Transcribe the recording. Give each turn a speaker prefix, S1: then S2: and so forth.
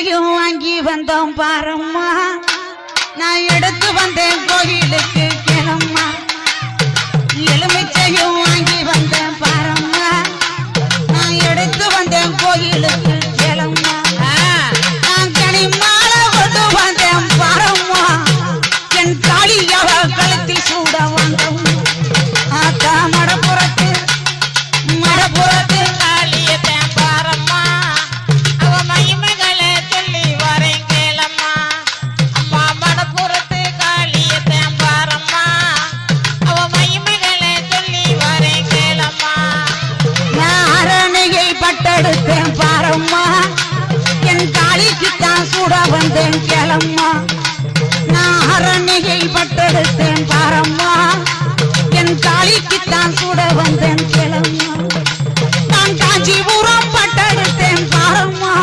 S1: வாங்கி வந்தோம் பாரம்மா, நான் எடுத்து வந்தேன் கோயிலுக்கு கிளம்மா. எலுமிச்சையும் வாங்கி வந்தேன் பாரம்மா, நான் எடுத்து வந்தேன் கோயிலுக்கு கிளம்மா. நான் கனிமாலை கொண்டு வந்தேன் பாரம்மா, என் காளியவ கழுத்தி சூட வந்தோம். ஆத்தா மடப்புறத்து மடப்புறத்து
S2: காளியத்தேன் பாரம்மா, அவ மகிமைகளை சொல்லி வரேன் கேளம்மா. அம்மா மடப்புறத்து காளியத்தேன் பாரம்மா, அவ மகிமைகளை சொல்லி வரேன் கேளம்மா.
S1: நான் அரணையை பட்டெடுத்தேன் பாரம்மா, என் காளிக்குத்தான் சூட வந்தேன் கிளம்மா. நான் அரணையை பட்டெடுத்தேன் பாரம்மா, என் காளிக்குத்தான் சூட வந்தேன் கிளம்மா. நான் காஞ்சிபுரம் பட்டெடுத்தேன் பாரம்மா,